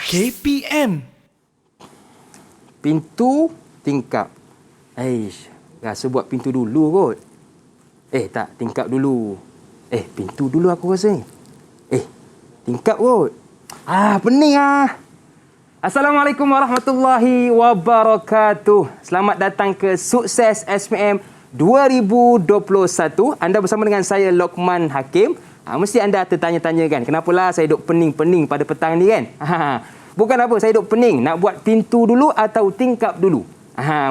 KPM. Pintu tingkap. Rasa buat pintu dulu kot. Tak, tingkap dulu. Pintu dulu aku rasa ni. Tingkap kot. Pening ah. Assalamualaikum warahmatullahi wabarakatuh. Selamat datang ke Sukses SPM 2021. Anda bersama dengan saya, Lokman Hakim. Mesti anda tertanya-tanya kan, kenapalah saya duk pening-pening pada petang ni kan? Bukan apa, saya duk pening. Nak buat pintu dulu atau tingkap dulu?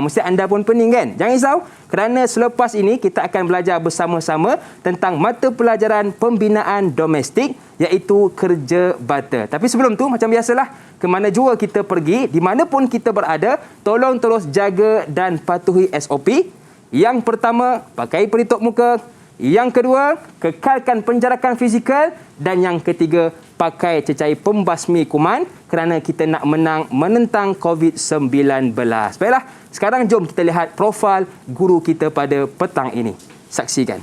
Mesti anda pun pening kan? Jangan risau, kerana selepas ini kita akan belajar bersama-sama tentang mata pelajaran pembinaan domestik, iaitu kerja bata. Tapi sebelum tu, macam biasalah, ke mana jua kita pergi, di mana pun kita berada, tolong terus jaga dan patuhi SOP. Yang pertama, pakai pelitup muka. Yang kedua, kekalkan penjarakan fizikal. Dan yang ketiga, pakai cecair pembasmi kuman kerana kita nak menang menentang COVID-19. Baiklah, sekarang jom kita lihat profil guru kita pada petang ini. Saksikan.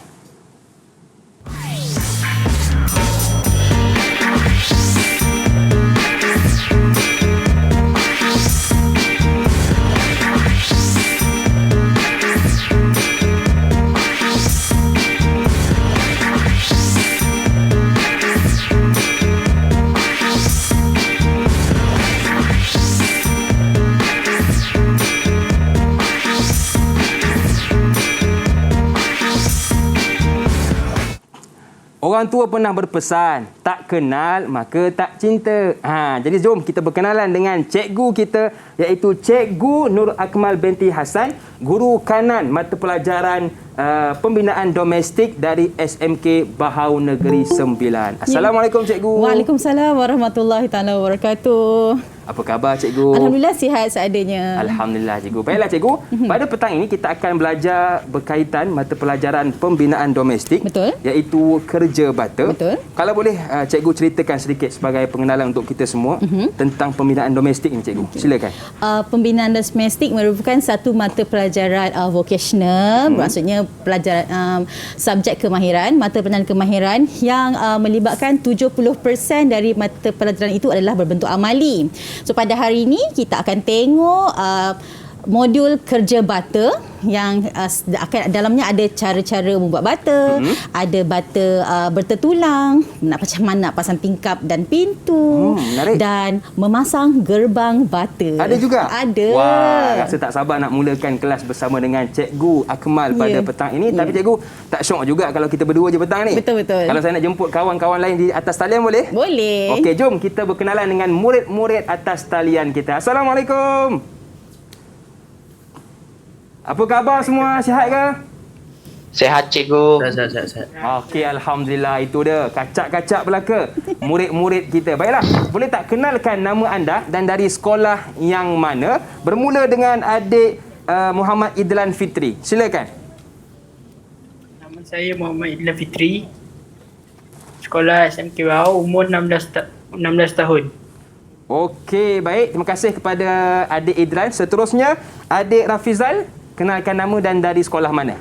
Orang tua pernah berpesan, tak kenal maka tak cinta. Jadi jom kita berkenalan dengan cikgu kita, iaitu Cikgu Nur Akmal binti Hassan, guru kanan mata pelajaran pembinaan domestik dari SMK Bahau Negeri 9. Assalamualaikum cikgu. Waalaikumsalam warahmatullahi taala wabarakatuh. Apa khabar cikgu? Alhamdulillah sihat seadanya. Alhamdulillah cikgu. Baiklah cikgu, pada petang ini kita akan belajar berkaitan mata pelajaran pembinaan domestik. Betul. Iaitu kerja bata. Betul. Kalau boleh cikgu ceritakan sedikit sebagai pengenalan untuk kita semua tentang pembinaan domestik ini cikgu. Silakan. Pembinaan domestik merupakan satu mata pelajaran vocational, maksudnya pelajaran subjek kemahiran, mata pelajaran kemahiran yang melibatkan 70% dari mata pelajaran itu adalah berbentuk amali. So pada hari ini kita akan tengok modul kerja bata yang akan dalamnya ada cara-cara membuat bata, ada bata bertertulang, macam mana nak pasang tingkap dan pintu, dan memasang gerbang bata. Ada juga? Ada. Wah, rasa tak sabar nak mulakan kelas bersama dengan Cikgu Akmal pada petang ini. Tapi cikgu, tak syok juga kalau kita berdua je petang ni. Betul-betul. Kalau saya nak jemput kawan-kawan lain di atas talian boleh? Boleh. Okey, jom kita berkenalan dengan murid-murid atas talian kita. Assalamualaikum. Apa khabar semua? Sihat ke? Sihat cikgu. Sihat. Okey, alhamdulillah, itu dia. Kacak-kacak belaka murid-murid kita. Baiklah, boleh tak kenalkan nama anda dan dari sekolah yang mana? Bermula dengan adik Muhammad Idlan Fitri. Silakan. Nama saya Muhammad Idlan Fitri. Sekolah SMK Bahau, umur 16 tahun. Okey, baik. Terima kasih kepada adik Idlan. Seterusnya, adik Rafizal. Kenalkan nama dan dari sekolah mana?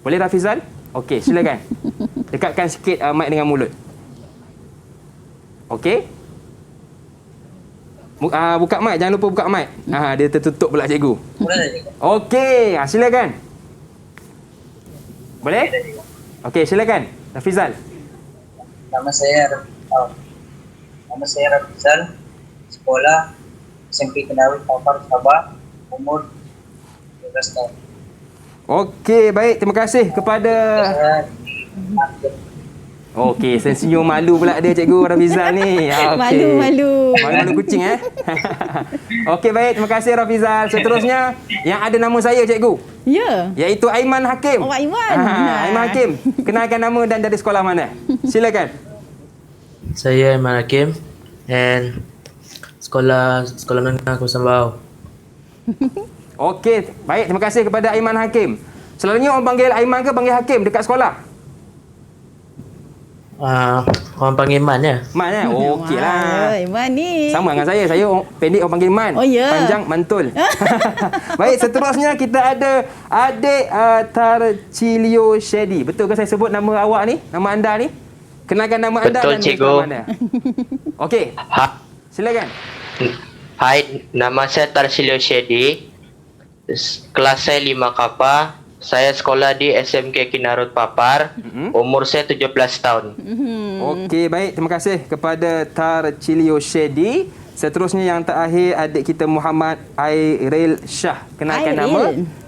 Boleh Rafizal? Okey, silakan. Dekatkan sikit mic dengan mulut. Okey. Buka mic, jangan lupa buka mic. Dia tertutup pula cikgu. Okey, silakan. Boleh? Okey, silakan. Rafizal. Nama saya Rafizal. Sekolah SMP Kenawi Papar Sabah, umur 12 tahun. Okey, baik. Terima kasih kepada... Okey, senyum malu pula dia cikgu Rafizal ni. Okay. Malu kucing Okey, baik. Terima kasih Rafizal. Seterusnya, yang ada nama saya cikgu. Ya. Iaitu Aiman Hakim. Oh, Aiman. Aiman Hakim. Kenalkan nama dan dari sekolah mana? Silakan. Saya Aiman Hakim dan sekolah menengah Kawasan Bahau. Okey, baik. Terima kasih kepada Aiman Hakim. Selalunya orang panggil Aiman ke panggil Hakim dekat sekolah? Orang panggil Man ya. Man Okeylah. Man ni. Sama dengan saya. Saya pendek orang panggil Man. Oh ya. Panjang Mantul. Baik, seterusnya kita ada adik Tarcilio Shedi. Betul ke saya sebut nama awak ni? Nama anda ni? Kenalkan nama anda Betul, dan cikgu. sekolah mana. Okey, silakan. Hai, nama saya Tarsilio Shedi. Kelas saya 5 Kapa. Saya sekolah di SMK Kinarut Papar. Umur saya 17 tahun. Okey, baik. Terima kasih kepada Tarcilio Shedi. Seterusnya yang terakhir adik kita Muhammad Airil Shah. Kenalkan Airil. nama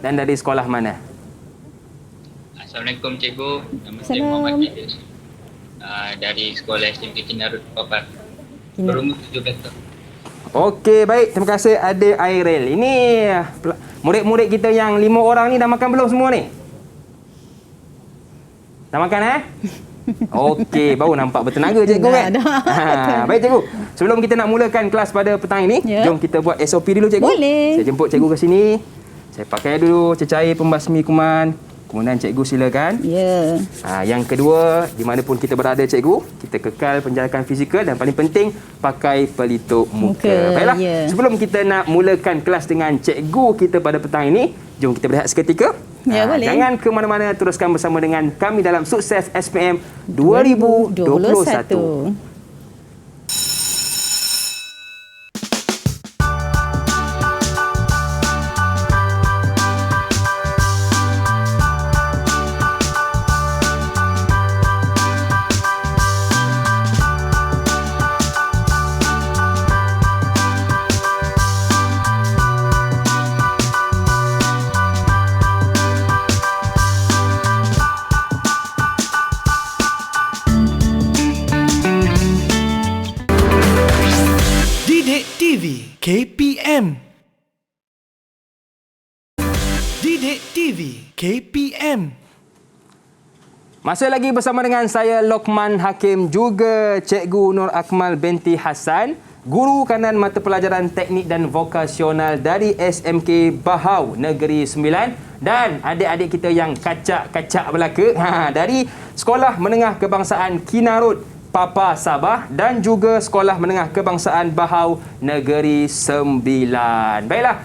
dan dari sekolah mana. Assalamualaikum cikgu. Nama saya Salam. Muhammad Idris. Dari sekolah SMK Kinarut Papar. Berumur 17 tahun. Okey, baik. Terima kasih adik Airil. Ini murid-murid kita yang 5 orang ni dah makan belum semua ni? Dah makan Okey, baru nampak bertenaga cikgu kan? Dah. Baik cikgu. Sebelum kita nak mulakan kelas pada petang ini, Ya. jom kita buat SOP dulu cikgu. Boleh. Saya jemput cikgu ke sini. Saya pakai dulu cecair pembasmi kuman. Kemudian cikgu silakan. Ya. Yang kedua, di mana pun kita berada cikgu, kita kekal penjarakan fizikal dan paling penting pakai pelitup muka. Baiklah, ya. sebelum kita nak mulakan kelas dengan cikgu kita pada petang ini, jom kita berehat seketika. Ya, boleh. Jangan ke mana-mana, teruskan bersama dengan kami dalam Sukses SPM 2021. Didik TV KPM. Didik TV KPM. Masih lagi bersama dengan saya Lokman Hakim, juga Cikgu Nur Akmal binti Hassan, guru kanan mata pelajaran teknik dan vokasional dari SMK Bahau Negeri Sembilan, dan adik-adik kita yang kacak-kacak belaka dari Sekolah Menengah Kebangsaan Kinarut Papa Sabah dan juga Sekolah Menengah Kebangsaan Bahau Negeri Sembilan. Baiklah,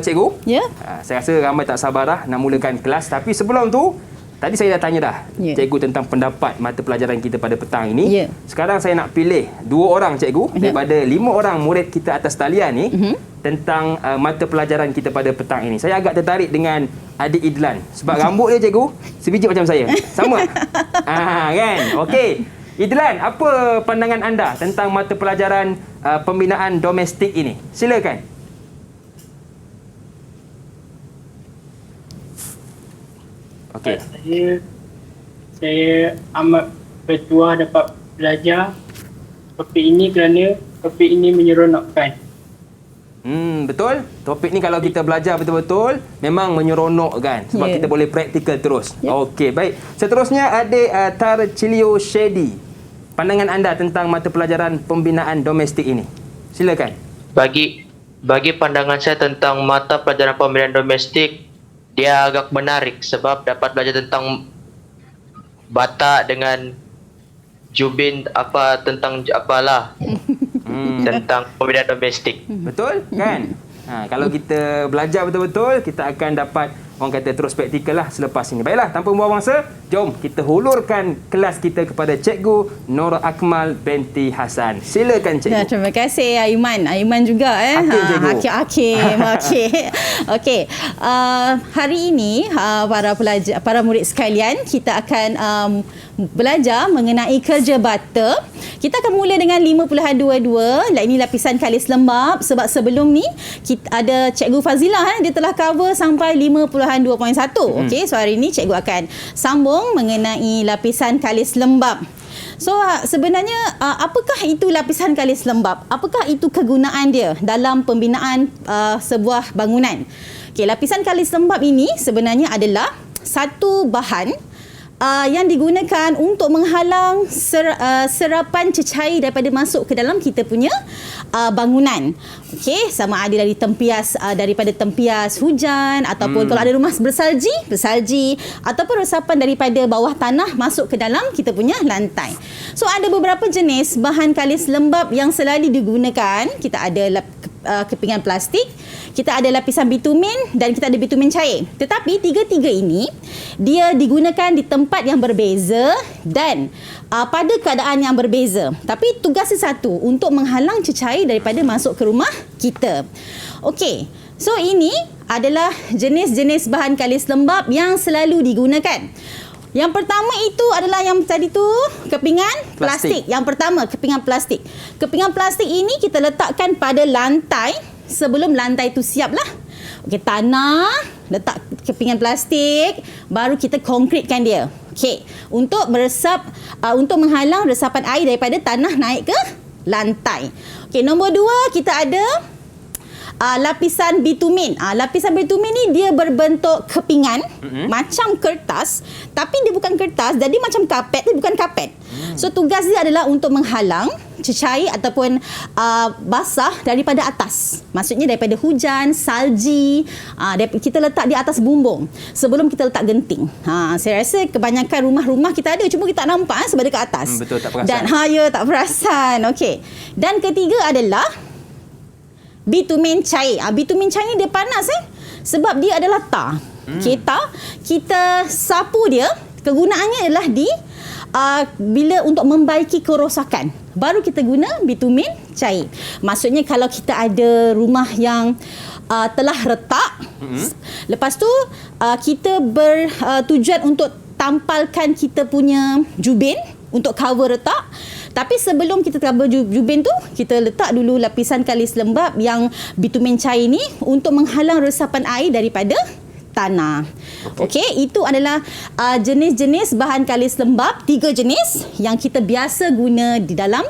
cikgu. Ya. Saya rasa ramai tak sabar dah nak mulakan kelas. Tapi sebelum tu, tadi saya dah tanya dah, Ya. cikgu tentang pendapat mata pelajaran kita pada petang ini. Ya. Sekarang saya nak pilih 2 orang cikgu daripada 5 orang murid kita atas talian ni tentang mata pelajaran kita pada petang ini. Saya agak tertarik dengan adik Idlan sebab rambut dia cikgu sebiji macam saya. Sama? Kan? Okey. Idlan, apa pandangan anda tentang mata pelajaran pembinaan domestik ini? Silakan. Okey. Saya amat bertuah dapat belajar topik ini kerana topik ini menyeronokkan. Betul. Topik ni kalau kita belajar betul-betul memang menyeronokkan sebab Ya. kita boleh praktikal terus. Ya. Okey, baik. Seterusnya adik Tarcilio Shedi. Pandangan anda tentang mata pelajaran pembinaan domestik ini. Silakan. Bagi pandangan saya tentang mata pelajaran pembinaan domestik, dia agak menarik sebab dapat belajar tentang Batak dengan Jubin tentang pembinaan domestik. Betul kan? Kalau kita belajar betul-betul, kita akan dapat orang kata terus praktikal lah selepas ini. Baiklah, tanpa membuang masa, jom kita hulurkan kelas kita kepada Cikgu Nur Akmal binti Hassan. Silakan cikgu. Ya, terima kasih Aiman. Aiman juga Hakim, cikgu. Hakim. Okey. Okey. Hari ini para murid sekalian, kita akan belajar mengenai kerja bata. Kita akan mula dengan 5.22. Ini lapisan kalis lembap sebab sebelum ni kita ada Cikgu Fazilah dia telah cover sampai 5.2.1. Okey, so hari ni cikgu akan sambung mengenai lapisan kalis lembap. So sebenarnya apakah itu lapisan kalis lembap? Apakah itu kegunaan dia dalam pembinaan sebuah bangunan? Okey, lapisan kalis lembap ini sebenarnya adalah satu bahan yang digunakan untuk menghalang serapan cecair daripada masuk ke dalam kita punya bangunan. Okey, sama ada dari daripada tempias hujan ataupun kalau ada rumah bersalji ataupun resapan daripada bawah tanah masuk ke dalam kita punya lantai. So ada beberapa jenis bahan kalis lembap yang selalu digunakan. Kita ada kepingan plastik, kita ada lapisan bitumen dan kita ada bitumen cair. Tetapi tiga-tiga ini dia digunakan di tempat yang berbeza dan pada keadaan yang berbeza. Tapi tugasnya satu, untuk menghalang cecair daripada masuk ke rumah kita. Okey. So ini adalah jenis-jenis bahan kalis lembap yang selalu digunakan. Yang pertama itu adalah yang tadi tu, kepingan plastik. Yang pertama, kepingan plastik. Kepingan plastik ini kita letakkan pada lantai sebelum lantai tu siap lah. Okey, tanah, letak kepingan plastik, baru kita konkritkan dia. Okey, untuk untuk menghalang resapan air daripada tanah naik ke lantai. Okey, nombor 2 kita ada lapisan bitumen. Lapisan bitumen ni dia berbentuk kepingan, macam kertas, tapi dia bukan kertas, jadi macam kapet, tapi bukan kapet. So tugas dia adalah untuk menghalang cecair ataupun basah daripada atas. Maksudnya daripada hujan, salji, kita letak di atas bumbung sebelum kita letak genting. Saya rasa kebanyakan rumah-rumah kita ada, cuma kita tak nampak sebab dia ke atas. Betul, tak perasan. Dan tak perasan. Okey. Dan ketiga adalah bitumen cair. Bitumen cair ni dia panas sebab dia adalah tar. Kita sapu dia, kegunaannya adalah bila untuk membaiki kerosakan. Baru kita guna bitumen cair. Maksudnya kalau kita ada rumah yang telah retak, lepas tu kita bertujuan untuk tampalkan kita punya jubin untuk cover retak. Tapi sebelum kita cover jubin tu, kita letak dulu lapisan kalis lembap yang bitumen cair ni untuk menghalang resapan air daripada tanah. Okey, itu adalah jenis-jenis bahan kalis lembap, 3 jenis yang kita biasa guna di dalam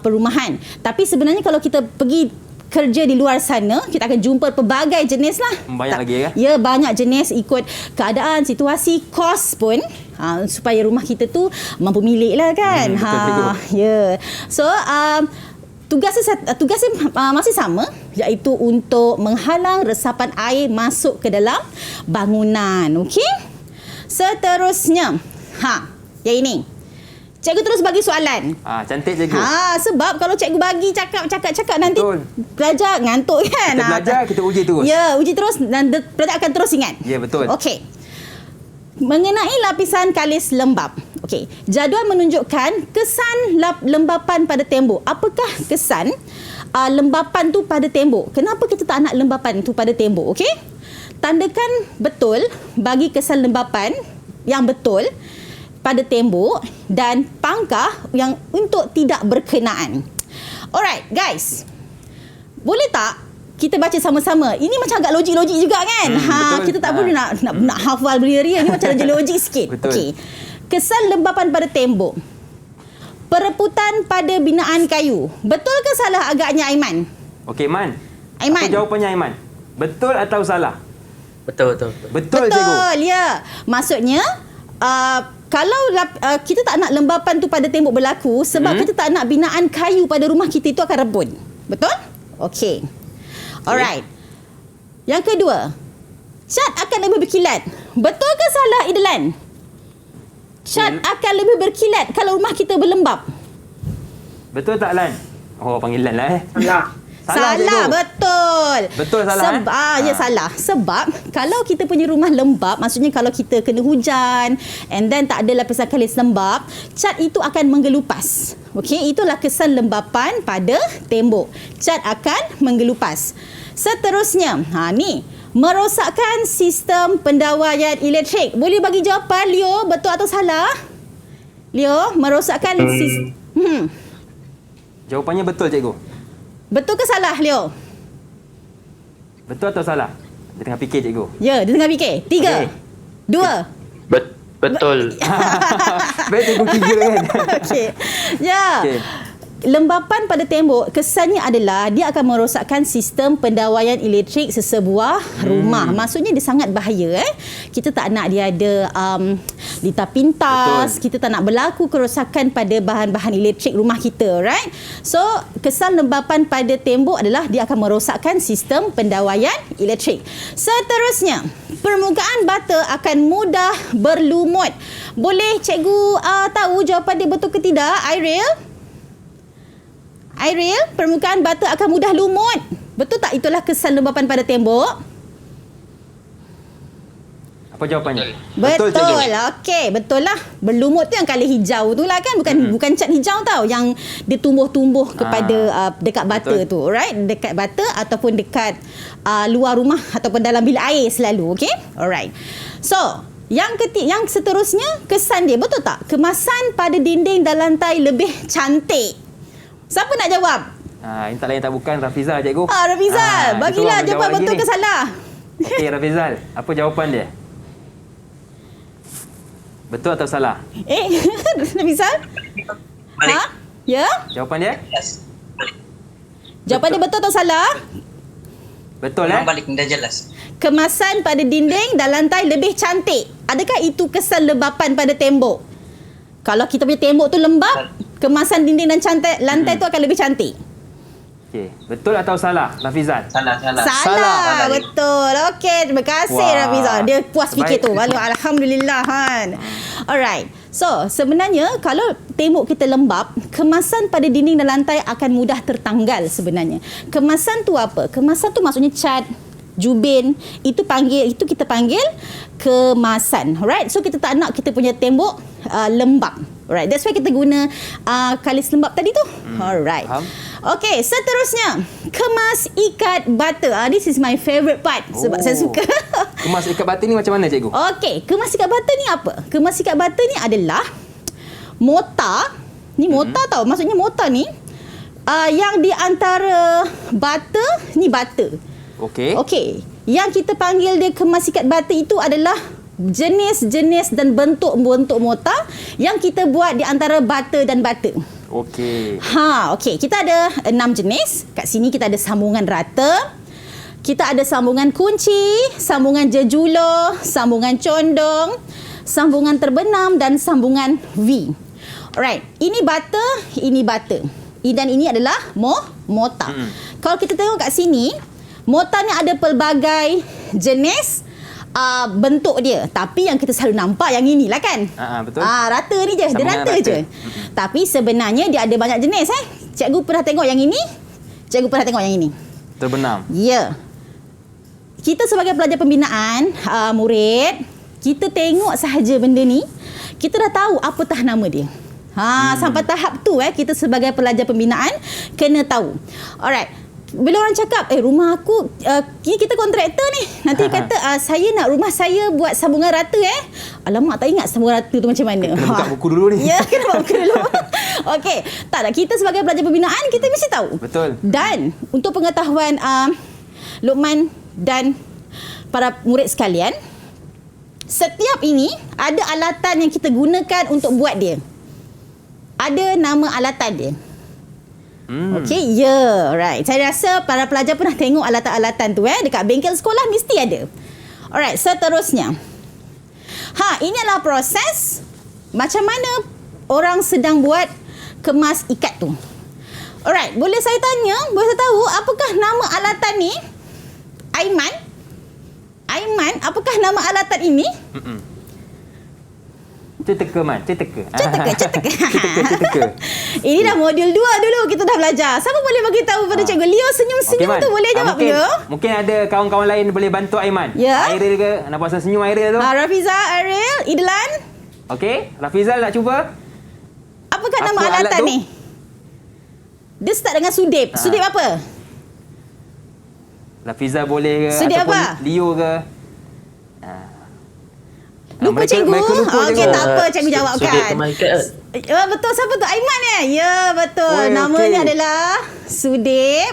perumahan. Tapi sebenarnya kalau kita pergi kerja di luar sana, kita akan jumpa pelbagai jenis lah. Banyak lagi kan? Ya, banyak jenis ikut keadaan, situasi, kos pun. Supaya rumah kita tu mampu milik lah kan. Ya. So, tugasnya masih sama, iaitu untuk menghalang resapan air masuk ke dalam bangunan. Okey? Seterusnya, yang ini. Cikgu terus bagi soalan. Cantik cikgu. Sebab kalau cikgu bagi cakap nanti pelajar ngantuk kan. Kita belajar, kita uji terus. Ya, uji terus dan pelajar akan terus ingat. Ya, betul. Okey. Mengenai lapisan kalis lembap. Okey, jadual menunjukkan kesan lembapan pada tembok. Apakah kesan lembapan tu pada tembok? Kenapa kita tak nak lembapan tu pada tembok? Okey? Tandakan betul bagi kesan lembapan yang betul pada tembok dan pangkah yang untuk tidak berkenaan. Alright, guys. Boleh tak kita baca sama-sama? Ini macam agak logik-logik juga kan? Kita tak perlu nak hafal beria-ria. Ini macam logik sikit. Okey. Kesan lembapan pada tembok. Pereputan pada binaan kayu. Betul ke salah agaknya Aiman? Okey, Man. Aiman. Apa jawapannya Aiman? Betul atau salah? Betul. Betul, cikgu. Betul, ya. Maksudnya kalau kita tak nak lembapan tu pada tembok berlaku sebab kita tak nak binaan kayu pada rumah kita itu akan rebun. Betul? Okey. Alright. Yang kedua, cat akan lebih berkilat. Betul ke salah Idlan? Cat akan lebih berkilat kalau rumah kita berlembab. Betul tak Lan? Panggil Lan lah Salah, betul. Betul salah. Ya, salah. Sebab kalau kita punya rumah lembab, maksudnya kalau kita kena hujan and then tak ada lapisan kalis lembab, cat itu akan menggelupas. Okey, itulah kesan lembapan pada tembok. Cat akan menggelupas. Seterusnya, ni merosakkan sistem pendawaian elektrik. Boleh bagi jawapan Leo, betul atau salah? Leo, merosakkan sistem. Jawapannya betul, cikgu. Betul ke salah, Leo? Betul atau salah? Dia tengah fikir, cikgu. Ya, dia tengah fikir. 3, 2. Betul. Baik, cikgu 3 kan? Okey. Ya. Okay. Lembapan pada tembok, kesannya adalah dia akan merosakkan sistem pendawaian elektrik sesebuah rumah. Maksudnya dia sangat bahaya. Kita tak nak dia ada litar pintas. Betul. Kita tak nak berlaku kerosakan pada bahan-bahan elektrik rumah kita. Right? So, kesan lembapan pada tembok adalah dia akan merosakkan sistem pendawaian elektrik. Seterusnya, permukaan bata akan mudah berlumut. Boleh cikgu tahu jawapan dia betul ke tidak, Iril? Iril, permukaan bata akan mudah lumut. Betul tak itulah kesan lembapan pada tembok? Apa jawapannya? Betul. cikgu. Okey, betul lah. Berlumut tu yang colour hijau tu lah kan. Bukan cat hijau tau. Yang dia tumbuh-tumbuh kepada dekat bata betul. tu. Alright? Dekat bata ataupun dekat luar rumah ataupun dalam bilik air selalu. Okey? Alright. So, yang seterusnya, kesan dia. Betul tak? Kemasan pada dinding dan lantai lebih cantik. Siapa nak jawab? Ini tak lain tak bukan Rafizal, cikgu. Rafizal. Bagilah dia jawapan jawab betul lagi ke ni. salah. Okey, Rafizal. Apa jawapan dia? Betul atau salah? Rafizal? Balik. Ya? Jawapan dia? Jelas. Jawapan dia betul atau salah? Betul Ulang balik, dah jelas. Kemasan pada dinding dan lantai lebih cantik. Adakah itu kesan lembapan pada tembok? Kalau kita punya tembok tu lembap, kemasan dinding dan lantai tu akan lebih cantik. Okey, betul atau salah, Rafizal? Salah. Salah. Betul. Okey, terima kasih Wah. Rafizal. Dia puas fikir Baik. tu. Alhamdulillah kan. Alright. So, sebenarnya kalau tembok kita lembap, kemasan pada dinding dan lantai akan mudah tertanggal sebenarnya. Kemasan tu apa? Kemasan tu maksudnya cat, jubin, itu kita panggil kemasan. Alright. So kita tak nak kita punya tembok lembap. Alright. That's why kita guna kalis lembap tadi tu. Alright. Faham. Okay, seterusnya kemas ikat bata. This is my favourite part sebab saya suka. Kemas ikat bata ni macam mana, cikgu? Okey, kemas ikat bata ni apa? Kemas ikat bata ni adalah mortar. Ni mortar tau. Maksudnya mortar ni yang di antara bata, ni bata. Okey. Okey. Yang kita panggil dia kemas ikat bata itu adalah jenis-jenis dan bentuk-bentuk mortar yang kita buat di antara bata dan bata. Okey. Okey. Kita ada 6 jenis. Kat sini kita ada sambungan rata. Kita ada sambungan kunci, sambungan jejulo, sambungan condong, sambungan terbenam dan sambungan V. Alright. Ini bata, ini bata. Dan ini adalah mortar. Kalau kita tengok kat sini, mortar ni ada pelbagai jenis bentuk dia. Tapi yang kita selalu nampak yang inilah kan. Betul. Rata ni je. Dia Sambungan rata je. Tapi sebenarnya dia ada banyak jenis. Cikgu pernah tengok yang ini. Cikgu pernah tengok yang ini. Terbenam. Ya. Kita sebagai pelajar pembinaan, murid, kita tengok sahaja benda ni, kita dah tahu apatah nama dia. Sampai tahap tu kita sebagai pelajar pembinaan kena tahu. Alright. Bila orang cakap, rumah aku, kita kontraktor ni. Nanti kata, saya nak rumah saya buat sambungan rata Alamak, tak ingat sambungan rata tu macam mana. Kena buka buku dulu ni. Ya, kena buka buku dulu. Okey. Tak nak, kita sebagai pelajar pembinaan, kita mesti tahu. Betul. Dan, untuk pengetahuan Luqman dan para murid sekalian, setiap ini ada alatan yang kita gunakan untuk buat dia. Ada nama alatan dia. Okey, right. Saya rasa para pelajar pernah tengok alatan-alatan tu dekat bengkel sekolah mesti ada. Alright, seterusnya. Ini adalah proses macam mana orang sedang buat kemas ikat tu. Alright, boleh saya tanya, boleh saya tahu apakah nama alatan ni? Aiman, apakah nama alatan ini? Ceteka. Ini dah modul 2 dulu kita dah belajar. Siapa boleh bagi tahu pada cikgu? Leo senyum-senyum tu boleh jawab Leo? Mungkin ada kawan-kawan lain boleh bantu Aiman. Ya. Airil ke? Nampak pasal senyum Airil tu? Rafizal, Ariel, Idlan. Okey, Rafizal nak cuba? Apakah nama Apa alat alatan tu? ni? Dia start dengan sudip. Sudip apa? Rafizal boleh ke? Sudip Ataupun apa? Leo ke? Lupa cikgu. Mereka lupa Okey, cikgu. tak apa, cikgu jawabkan. Sudip kemas ikat. Betul, siapa tu? Aiman Ya, betul. Oh, Namanya okey. adalah sudip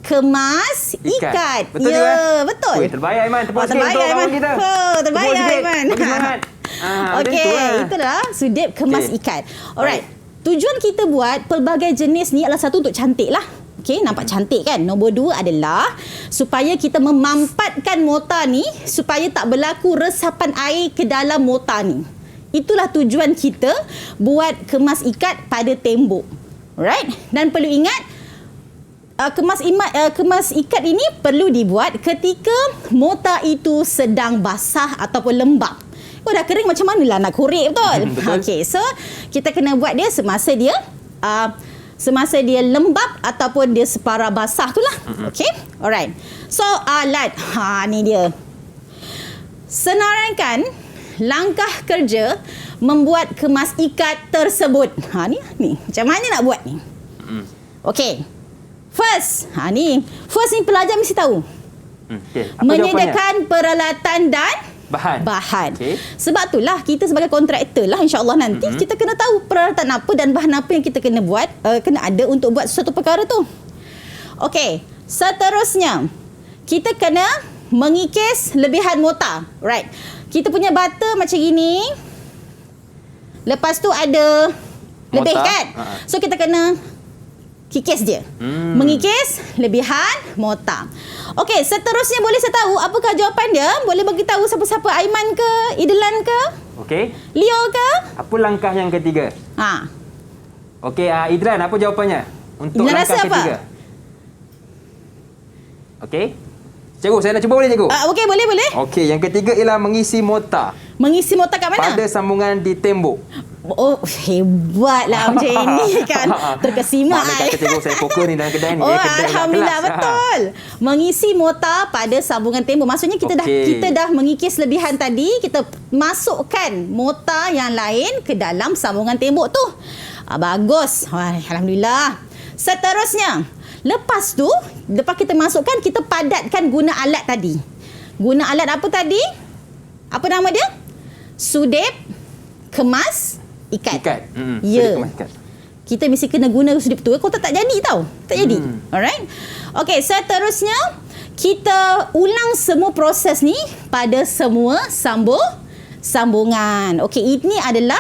kemas ikat. Betul ya, juga, betul. Weh, terbaik Aiman. Tepuk sikit terbaik untuk Aiman. kawan kita. Terbaik Tepuk sikit. Aiman. Bagi semangat. Macam Okey, tu lah. itulah sudip kemas Okey. ikat. Alright. Tujuan kita buat pelbagai jenis ni adalah satu untuk cantik lah. Okey, nampak cantik kan? Nombor 2 adalah supaya kita memampatkan mortar ni supaya tak berlaku resapan air ke dalam mortar ni. Itulah tujuan kita buat kemas ikat pada tembok. Alright? Dan perlu ingat kemas ikat ini perlu dibuat ketika mortar itu sedang basah ataupun lembap. Dah kering macam manalah nak korek, betul? Betul. Okey, so kita kena buat dia semasa dia semasa dia lembap ataupun dia separa basah tu lah. Okey, alright. So alat, ni dia. Senaraikan langkah kerja membuat kemas ikat tersebut. Ni macam mana nak buat ni? Okey. First ni pelajar mesti tahu. Okay. Menyediakan peralatan dan bahan. Okay. Sebab itulah kita sebagai kontraktor lah, insya-Allah nanti kita kena tahu peralatan apa dan bahan apa yang kita kena buat, kena ada untuk buat sesuatu perkara tu. Okey, seterusnya kita kena mengikis lebihan mortar. Right. Kita punya bata macam gini. Lepas tu ada lebih kan? So kita kena kikis dia. Mengikis lebihan mortar. Okey, seterusnya boleh saya tahu apakah jawapan dia? Boleh bagi tahu siapa-siapa, Aiman ke, Idlan ke, Okey. Leo ke? Apa langkah yang ketiga? Okey, Idlan, apa jawapannya? Untuk Idlan langkah rasa apa? ketiga. Okey. Cikgu, saya nak cuba boleh cikgu? Okey, boleh. Okey, yang ketiga ialah mengisi mortar. Mengisi mortar kat mana? Pada sambungan di tembok. Oh, hebatlah macam ini kan. Terkesima. Mana kata cikgu saya fokus ni dalam kedai ni. Oh, kedai alhamdulillah, kelas. betul. Mengisi mortar pada sambungan tembok. Maksudnya kita dah mengikis lebihan tadi, kita masukkan mortar yang lain ke dalam sambungan tembok tu. Bagus. Alhamdulillah. Seterusnya, lepas kita masukkan, kita padatkan guna alat tadi. Guna alat apa tadi? Apa nama dia? Sudip kemas ikat. Ya. Kita mesti kena guna sudip tu. Kau tak jadi tau. Tak jadi. Alright. Okey, seterusnya kita ulang semua proses ni pada semua sambungan. Okey, ini adalah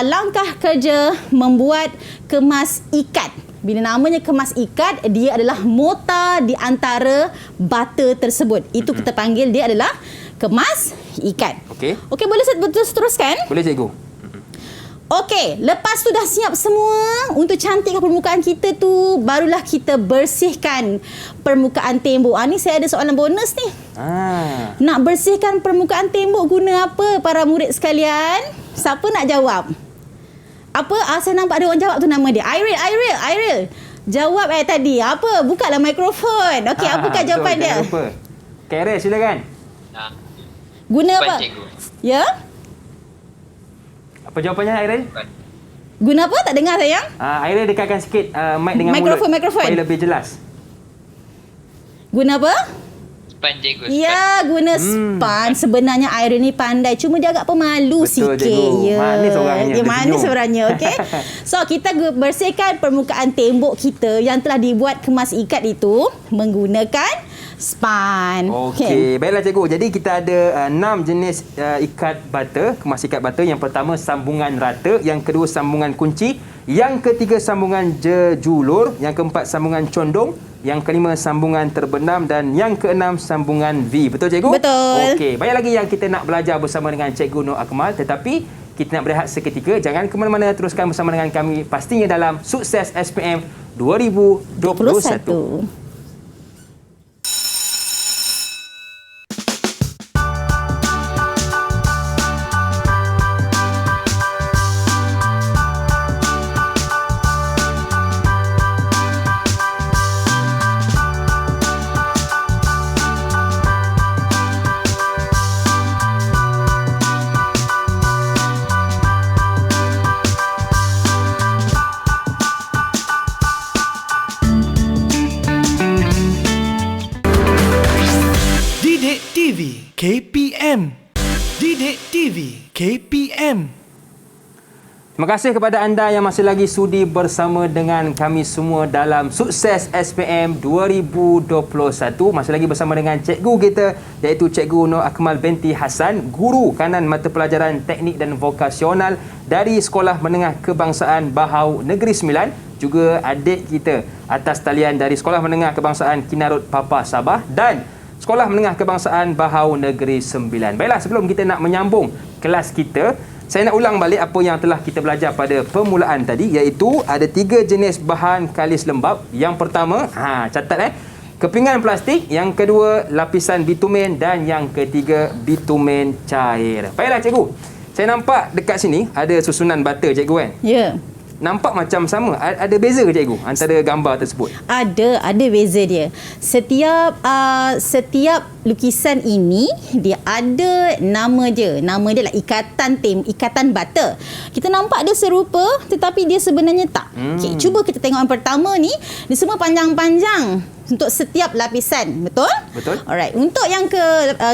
langkah kerja membuat kemas ikat. Bila namanya kemas ikat, dia adalah mortar di antara bata tersebut. Itu kita panggil dia adalah kemas ikat. Okey. Okey, boleh saya teruskan? Boleh cikgu. Okey, lepas tu dah siap semua untuk cantikkan permukaan kita tu, barulah kita bersihkan permukaan tembok. Ni saya ada soalan bonus ni. Nak bersihkan permukaan tembok guna apa para murid sekalian? Siapa nak jawab? Apa? Saya nampak ada orang jawab tu nama dia. Airil. Jawab tadi. Apa? Bukalah mikrofon. Okey, apakah jawapan dia? Karen, silakan. Guna apa? Cikgu. Ya? Apa jawapannya Airil? Guna apa? Tak dengar sayang? Airil dekatkan sikit mic dengan Mikrofon. mulut supaya lebih jelas. Guna apa? Span cikgu. Ya, guna span. Sebenarnya Airil ni pandai. Cuma dia agak pemalu Betul, sikit. cikgu. Ya. Manis orangnya. Dia manis sebenarnya. Okey. So, kita bersihkan permukaan tembok kita yang telah dibuat kemas ikat itu menggunakan span. Okey, baiklah cikgu. Jadi kita ada 6 jenis ikat bata, kemas ikat bata. Yang pertama sambungan rata, yang kedua sambungan kunci, yang ketiga sambungan jejulur, yang keempat sambungan condong, yang kelima sambungan terbenam dan yang keenam sambungan V. Betul cikgu? Betul. Okey, banyak lagi yang kita nak belajar bersama dengan Cikgu Nur Akmal, tetapi kita nak berehat seketika. Jangan ke mana-mana, teruskan bersama dengan kami pastinya dalam Sukses SPM 2021. KPM. Didik TV KPM. Terima kasih kepada anda yang masih lagi sudi bersama dengan kami semua dalam Sukses SPM 2021. Masih lagi bersama dengan cikgu kita, iaitu Cikgu Nur Akmal binti Hassan, guru kanan mata pelajaran teknik dan vokasional dari Sekolah Menengah Kebangsaan Bahau Negeri Sembilan. Juga adik kita atas talian dari Sekolah Menengah Kebangsaan Kinarut Papa Sabah dan Sekolah Menengah Kebangsaan Bahau Negeri Sembilan. Baiklah, sebelum kita nak menyambung kelas kita, saya nak ulang balik apa yang telah kita belajar pada permulaan tadi, iaitu ada 3 jenis bahan kalis lembap. Yang pertama, catat kepingan plastik, yang kedua lapisan bitumen dan yang ketiga bitumen cair. Baiklah cikgu, saya nampak dekat sini ada susunan bata cikgu kan? Ya. nampak macam sama. Ada beza ke cikgu antara gambar tersebut? Ada beza dia. Setiap lukisan ini dia ada nama dia. Nama dia lah ikatan bata. Kita nampak dia serupa tetapi dia sebenarnya tak. Okey, cuba kita tengok yang pertama ni, dia semua panjang-panjang untuk setiap lapisan. Betul? Betul. Alright. Untuk yang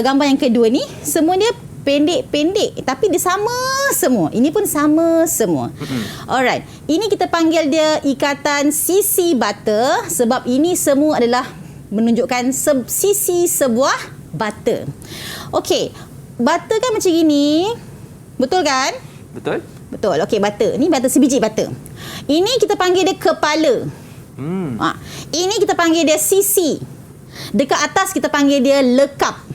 gambar yang kedua ni, semua dia pendek-pendek tapi dia sama semua. Ini pun sama semua. Alright. Ini kita panggil dia ikatan sisi bata sebab ini semua adalah menunjukkan sisi sebuah bata. Okey. Bata kan macam gini. Betul kan? Betul. Betul. Okey, bata. Ni bata sebiji bata. Ini kita panggil dia kepala. Ini kita panggil dia sisi. Dekat atas kita panggil dia lekap.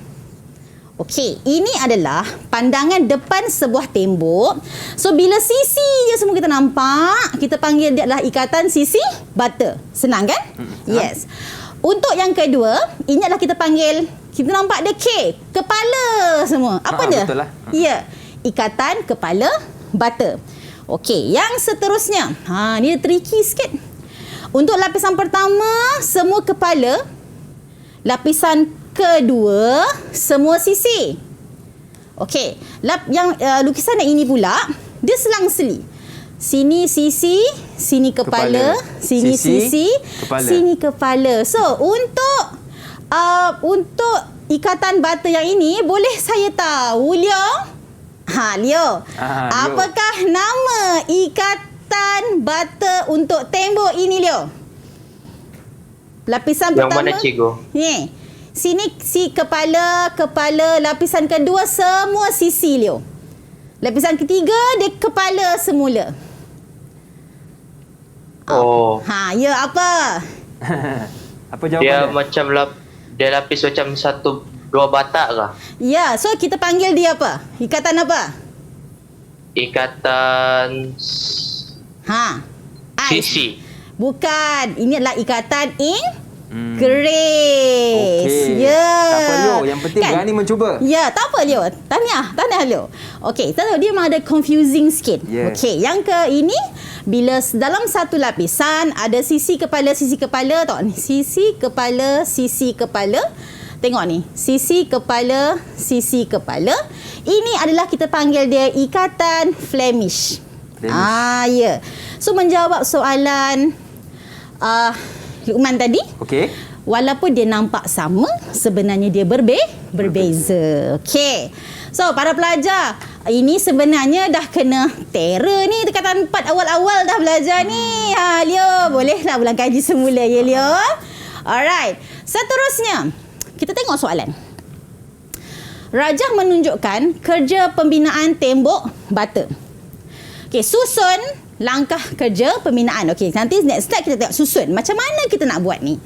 Okey, ini adalah pandangan depan sebuah tembok. So, bila sisi je semua kita nampak, kita panggil dia adalah ikatan sisi bata. Senang kan? Yes. Untuk yang kedua, ini adalah kita panggil, kita nampak dia K, kepala semua. Apa dia? Betul lah. Ya, ikatan kepala bata. Okey, yang seterusnya. Ni tricky sikit. Untuk lapisan pertama, semua kepala. Lapisan kedua, semua sisi. Okey, yang lukisan yang ini pula, dia selang-seli. Sini sisi, sini kepala, sini sisi, sini kepala. So, untuk ikatan bata yang ini, boleh saya tahu, Leo? Leo. Apakah nama ikatan bata untuk tembok ini, Leo? Lapisan Yang pertama. mana, cikgu? Ni. Sini si kepala, lapisan kedua semua sisi, Leo. Lapisan ketiga dia kepala semula. Oh. Ya apa? Apa jawapan Dia dia? macam dia lapis macam dua batak kah? Ya, so kita panggil dia apa? Ikatan apa? Ikatan sisi. Bukan. Ini adalah ikatan Grace. Okey. Ya. Tak apa, Leo. Yang penting berani mencuba. Ya, tak apa, Leo. Tahniah Leo. Okey, tahu dia memang ada confusing sikit. Yeah. Okey, yang ini bila dalam satu lapisan ada sisi kepala, tengok ni. Sisi kepala. Tengok ni. Sisi kepala. Ini adalah kita panggil dia ikatan Flemish. Ya. So menjawab soalan Luqman tadi. Okey. Walaupun dia nampak sama, sebenarnya dia berbeza. Okey. So, para pelajar, ini sebenarnya dah kena terror ni. Dekatan 4 awal-awal dah belajar ni. Leo, bolehlah ulang kaji semula ya, Leo. Alright. Seterusnya, kita tengok soalan. Rajah menunjukkan kerja pembinaan tembok bata. Okey, susun langkah kerja pembinaan. Okey, nanti next slide kita tengok susun. Macam mana kita nak buat ni?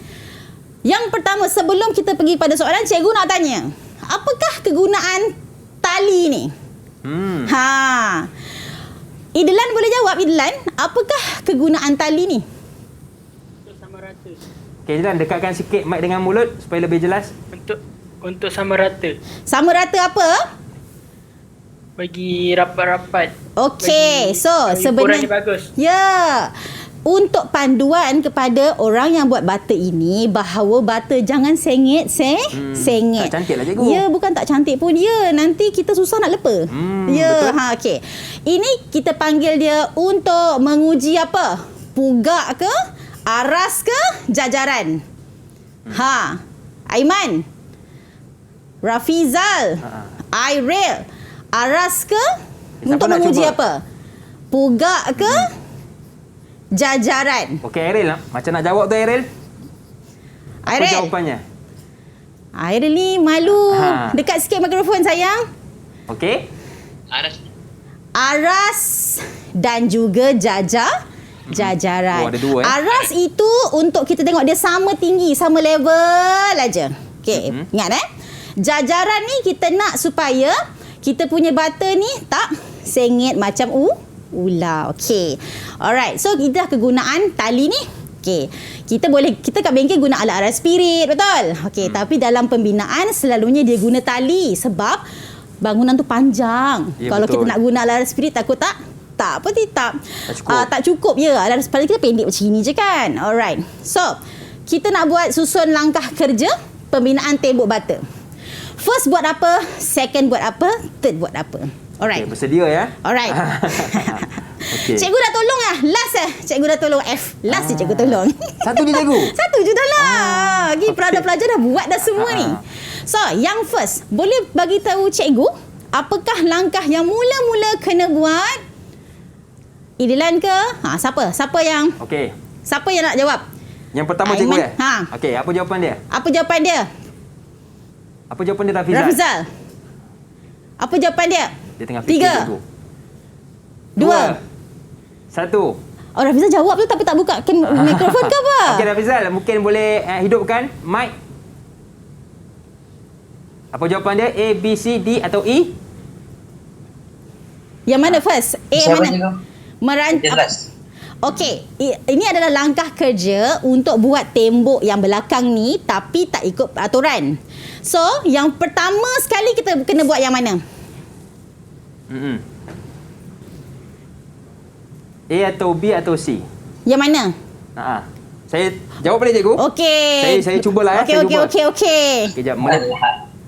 Yang pertama, sebelum kita pergi pada soalan, cikgu nak tanya. Apakah kegunaan tali ni? Idlan boleh jawab, Idlan. Apakah kegunaan tali ni? Untuk sama rata. Okey, Idlan, dekatkan sikit mic dengan mulut supaya lebih jelas. Untuk sama rata. Sama rata apa? Bagi rapat-rapat. Okey, so ukuran sebenarnya dia bagus. Ya. Untuk panduan kepada orang yang buat bata ini bahawa bata jangan sengit. Tak cantik lah, cikgu. Ya, bukan tak cantik pun. Ya, nanti kita susah nak lepa. Betul. Okey. Ini kita panggil dia untuk menguji apa? Pugak ke? Aras ke? Jajaran? Aiman? Rafizal? Airil? Aras ke? Untuk nak menguji cuba? apa? Pugak ke? Jajaran. Okey, Airil. Macam nak jawab tu, Airil? Apa Airil. jawapannya? Airil ni malu. Dekat sikit mikrofon, sayang. Okey. Aras dan juga jajaran. Oh, ada dua, Aras itu untuk kita tengok dia sama tinggi, sama level aja. Okey, ingat Jajaran ni kita nak supaya kita punya bata ni tak sengit macam ular. Okey. Alright. So kita dah kegunaan tali ni. Okey. Kita kat bengkel guna alat-alat spirit, betul? Okey, tapi dalam pembinaan selalunya dia guna tali sebab bangunan tu panjang. Ya, Kalau betul. kita nak guna alat spirit takut tak tak cukup. tak cukup je. Paling kita pendek macam ni je kan. Alright. So, kita nak buat susun langkah kerja pembinaan tembok bata. First buat apa, second buat apa, third buat apa. Alright. Okay, bersedia ya. Alright. Okay. Cikgu dah tolong lah. Last cikgu dah tolong F. Last je cikgu tolong. Satu je cikgu. Satu je dah lah. Okay. Pelajar-pelajar dah buat dah semua ni. So, yang first, boleh bagi tahu cikgu apakah langkah yang mula-mula kena buat? Idilan ke? Siapa? Siapa yang nak jawab? Yang pertama Aiman. cikgu ya? Okey, apa jawapan dia? Apa jawapan dia? Apa jawapan dia Rafizal? Rafizal. Apa jawapan dia? Dia tengah fikir 3, cikgu. 2, 1. Oh, Rafizal jawab tu tapi tak buka mikrofon ke apa? Okey Rafizal, mungkin boleh hidupkan mic. Apa jawapan dia? A, B, C, D atau E? Yang mana first? A Siapa mana? cikgu? Jelas. Okey, ini adalah langkah kerja untuk buat tembok yang belakang ni tapi tak ikut aturan. So, yang pertama sekali kita kena buat yang mana? A atau B atau C? Yang mana? Saya jawab boleh cikgu? Okey. Saya cubalah ya. Okey. Kejap.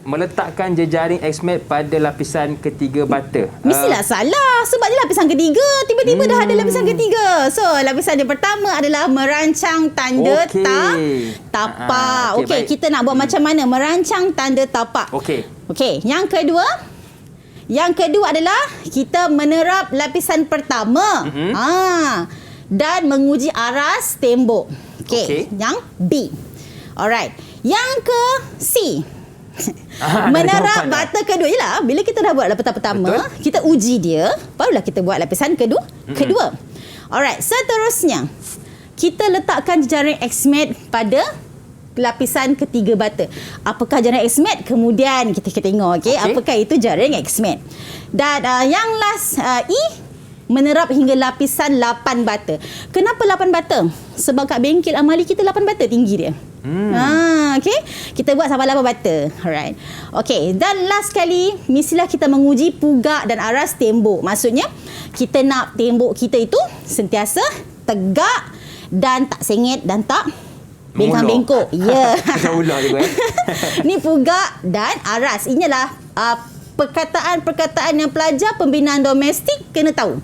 Meletakkan jejaring X-mat pada lapisan ketiga bata. Mestilah salah sebab dia lapisan ketiga. Tiba-tiba dah ada lapisan ketiga. So, lapisan yang pertama adalah merancang tanda tapak. Okey, kita nak buat macam mana merancang tanda tapak. Okey, yang kedua adalah kita menerap lapisan pertama. Dan menguji aras tembok. Okey, yang B. Alright. Yang ke C. Menerap bata kedua. Yelah, bila kita dah buat lapisan pertama, kita uji dia, barulah kita buat lapisan kedua. Alright, seterusnya kita letakkan jejaring X-mat pada lapisan ketiga bata. Apakah jaring X-mat? Kemudian kita tengok apakah itu jaring X-mat. Dan yang last E, menerap hingga lapisan 8 bata. Kenapa 8 bata? Sebab kat bengkel amali kita 8 bata tinggi dia. Okey. Kita buat sampai 8 bata. Alright. Okey, dan last kali mestilah kita menguji pugak dan aras tembok. Maksudnya kita nak tembok kita itu sentiasa tegak dan tak sengit dan tak bengkang-bengkok. Ya. Ular juga. Ni pugak dan aras. Inilah perkataan-perkataan yang pelajar pembinaan domestik kena tahu.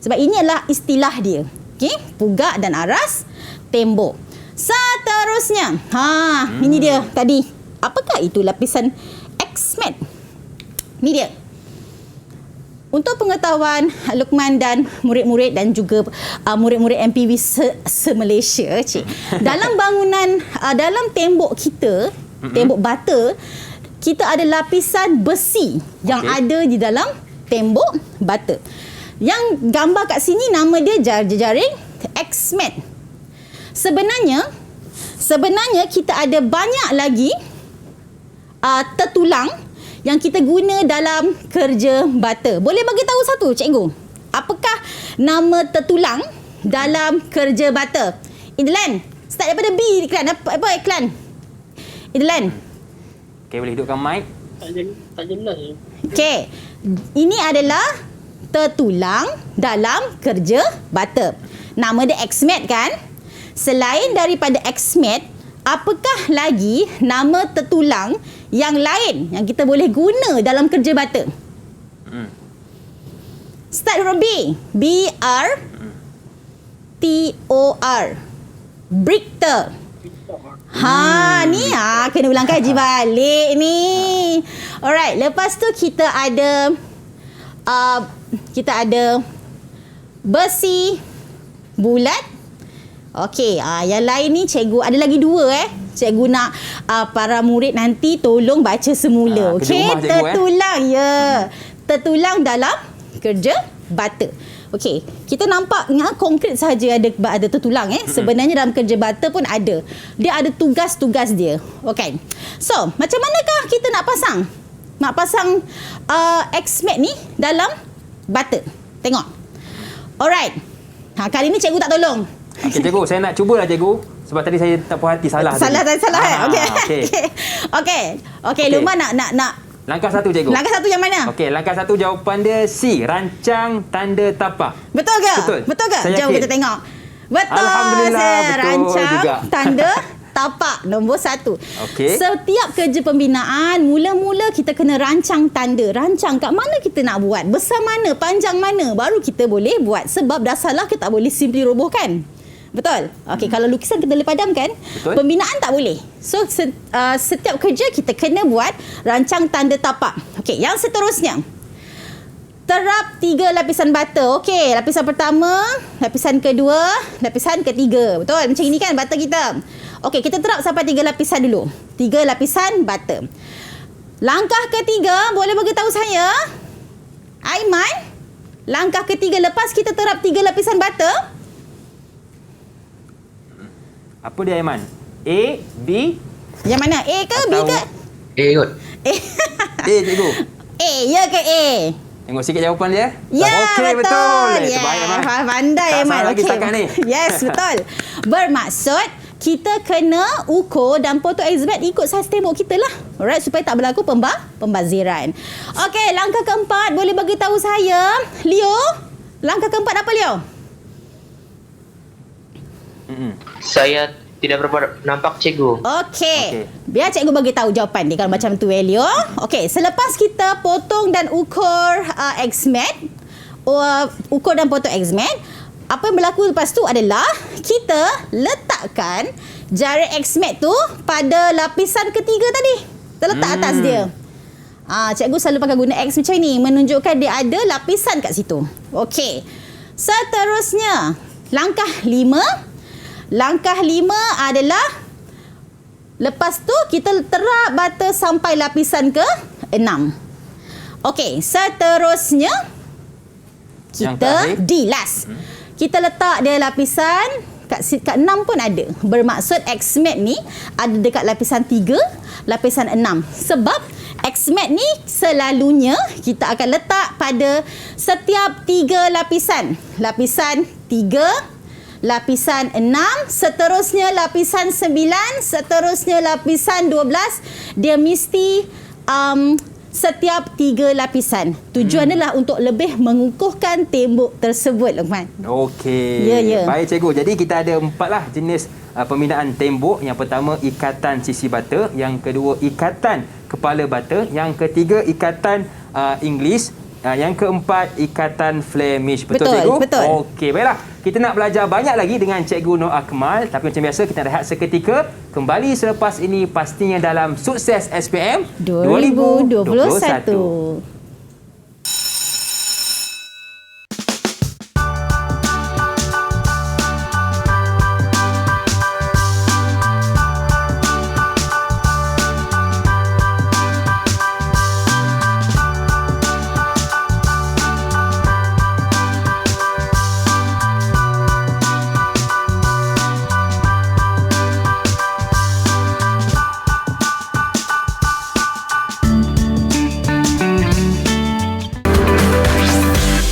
Sebab ini adalah istilah dia. Okey, pugak dan aras tembok. Seterusnya, ini dia tadi. Apakah itu lapisan X-mat? Ni dia. Untuk pengetahuan Luqman dan murid-murid dan juga murid-murid MPV se-Malaysia, dalam bangunan, dalam tembok kita, tembok bata, kita ada lapisan besi yang ada di dalam tembok bata. Yang gambar kat sini nama dia jejaring X-mat. Sebenarnya kita ada banyak lagi tertulang yang kita guna dalam kerja bata. Boleh bagi tahu satu, cikgu? Apakah nama tertulang dalam kerja bata? Idlan, start daripada B iklan. Apa iklan? Idlan. Okey, boleh hidupkan mic. Tak jelas. Okey. Ini adalah tertulang dalam kerja bata. Nama dia X-mat kan? Selain daripada X-mat, apakah lagi nama tertulang yang lain yang kita boleh guna dalam kerja bata? Start huruf B. B-R-T-O-R. Brictor. Ni kena ulang kaji balik ni. Alright, lepas tu kita ada besi bulat. Okey, yang lain ni cikgu ada lagi 2 Cikgu nak para murid nanti tolong baca semula. Okey, tertulang tertulang dalam kerja bata. Okey, kita nampak konkret saja ada tertulang Sebenarnya dalam kerja bata pun ada. Dia ada tugas-tugas dia. Okey. So, macam manakah kita nak pasang X-mat ni dalam bata? Tengok. Alright. Kali ni cikgu tak tolong. Okey cikgu, saya nak cubalah cikgu. Sebab tadi saya tak puas hati salah. Salah. Okey. Okey, Luqman nak Langkah 1 cikgu. Langkah 1 yang mana? Okey, langkah 1 jawapan dia C, rancang tanda tapak. Betul ke? Betul. ke? Saya Jom yakin. kita tengok. Betul. Alhamdulillah, betul Rancang juga. tanda tapak nombor 1. Okey. Setiap kerja pembinaan, mula-mula kita kena rancang tanda. Rancang kat mana kita nak buat, besar mana, panjang mana, baru kita boleh buat. Sebab dasarlah kita tak boleh simply robohkan. Betul? Okey, kalau lukisan kita boleh padamkan, Betul. pembinaan tak boleh. So, setiap kerja kita kena buat rancang tanda tapak. Okey, yang seterusnya. Terap 3 lapisan bata. Okey, lapisan pertama, lapisan kedua, lapisan ketiga. Betul? Macam ini kan bata kita. Okey, kita terap sampai 3 lapisan dulu. 3 lapisan bata. Langkah ketiga, boleh beritahu saya? Aiman, langkah ketiga lepas kita terap 3 lapisan bata, Apa dia Aiman? A, B, yang mana? A ke B ke? Kot. A. A cikgu. A, ya ke A? Tengok sikit jawapan dia. Ya, Okey, betul. Terbaik Aiman. Pandai Tak Aiman. salah lagi Okey. setakat ni. Yes, betul. Bermaksud kita kena ukur dan potong exhibit ikut saiz tembok kita lah. Alright, supaya tak berlaku pembaziran. Okey, langkah keempat boleh bagi tahu saya, Leo. Langkah keempat apa, Leo? Saya tidak berapa nampak cikgu. Okey. Biar cikgu bagi tahu jawapan dia kalau macam tu, Leo. Okey, selepas kita potong dan ukur exhibit, ukur dan potong exhibit, apa yang berlaku lepas tu adalah kita letakkan jari exhibit tu pada lapisan ketiga tadi. Terletak atas dia. Cikgu selalu pakai guna X macam ni, menunjukkan dia ada lapisan kat situ. Okey. Seterusnya, langkah 5. Langkah 5 adalah lepas tu kita terap bata sampai lapisan ke 6. Okey, seterusnya kita D last. Kita letak dia lapisan kat 6 pun ada. Bermaksud exhibit ni ada dekat lapisan 3, lapisan 6. Sebab exhibit ni selalunya kita akan letak pada setiap 3 lapisan. Lapisan 3, lapisan 6, seterusnya lapisan 9, seterusnya lapisan 12. Dia mesti setiap 3 lapisan. Tujuan adalah untuk lebih mengukuhkan tembok tersebut, Luqman. Okey. Ya. Baik cikgu. Jadi kita ada 4 lah jenis pembinaan tembok. Yang pertama ikatan sisi bata, yang kedua ikatan kepala bata, yang ketiga ikatan Inggeris, yang keempat ikatan Flemish. Betul cikgu? Betul. Okey, baiklah. Kita nak belajar banyak lagi dengan Cikgu Nur Akmal. Tapi macam biasa kita rehat seketika. Kembali selepas ini pastinya dalam Sukses SPM 2021.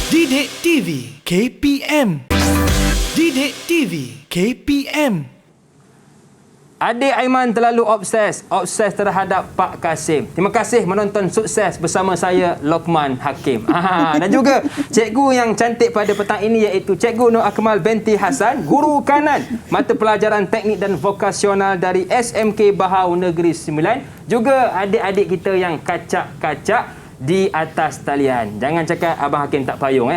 Didik TV KPM. Didik TV KPM. Adik Aiman terlalu obses terhadap Pak Kasim. Terima kasih menonton Sukses bersama saya, Luqman Hakim. Dan juga cikgu yang cantik pada petang ini iaitu Cikgu Nur Akmal binti Hassan, guru kanan mata pelajaran teknik dan vokasional dari SMK Bahau Negeri Sembilan. Juga adik-adik kita yang kacak-kacak di atas talian. Jangan cakap Abang Hakim tak payung.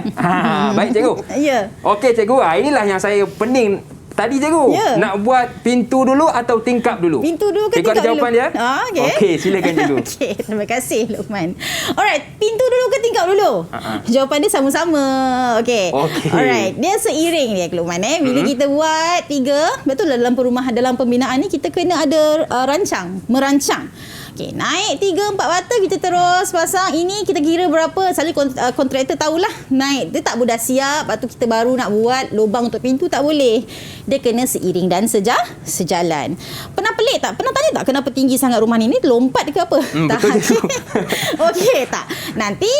Baik cikgu. Ya. Okey cikgu, inilah yang saya pening tadi cikgu. Ya. Nak buat pintu dulu atau tingkap dulu? Pintu dulu ke cikgu tingkap ada jawapan dulu? dia? Okey. Okey, silakan cikgu. Okey, terima kasih Luqman. Alright, pintu dulu ke tingkap dulu? Jawapan dia sama-sama. Okey. Alright, dia seiring dia Luqman. Bila kita buat 3, betul lah dalam perumahan, dalam pembinaan ni kita kena ada merancang. Okey, naik 3-4 bata kita terus pasang. Ini kita kira berapa, selalu kontraktor tahulah. Naik, dia tak boleh dah siap, lepas tu kita baru nak buat lubang untuk pintu, tak boleh. Dia kena seiring dan sejalan. Pernah pelik tak? Pernah tanya tak kenapa tinggi sangat rumah ni? Ni lompat ke apa? Betul cikgu. Okey tak? Nanti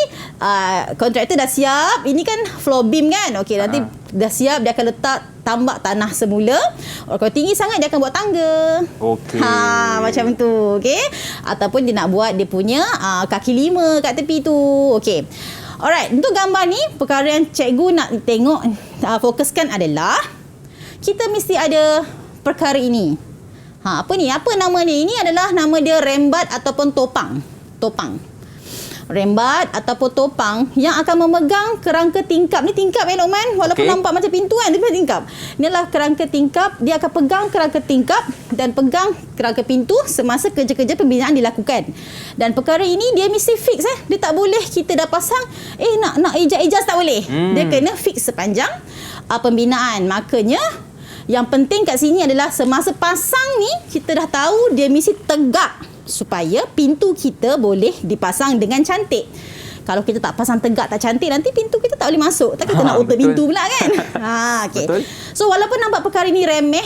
kontraktor dah siap. Ini kan floor beam kan? Okey, nanti dah siap, dia akan letak tambak tanah semula. Kalau tinggi sangat, dia akan buat tangga. Okey. Macam tu. Okey. Ataupun dia nak buat dia punya kaki 5 kat tepi tu. Okey. Alright, untuk gambar ni, perkara yang cikgu nak tengok, fokuskan adalah kita mesti ada perkara ini. Apa ni? Apa nama ni? Ini adalah nama dia rembat ataupun topang. Rembat ataupun topang yang akan memegang kerangka tingkap. Ni tingkap Lokman, walaupun nampak macam pintu kan, dia tingkap. Ini adalah kerangka tingkap. Dia akan pegang kerangka tingkap dan pegang kerangka pintu semasa kerja-kerja pembinaan dilakukan. Dan perkara ini dia mesti fix. Dia tak boleh kita dah pasang nak ejaz tak boleh. Dia kena fix sepanjang pembinaan. Makanya yang penting kat sini adalah semasa pasang ni kita dah tahu dia mesti tegak supaya pintu kita boleh dipasang dengan cantik. Kalau kita tak pasang tegak, tak cantik, nanti pintu kita tak boleh masuk. Tak kita nak open pintu pula kan. Okay. Betul. So walaupun nampak perkara ni remeh,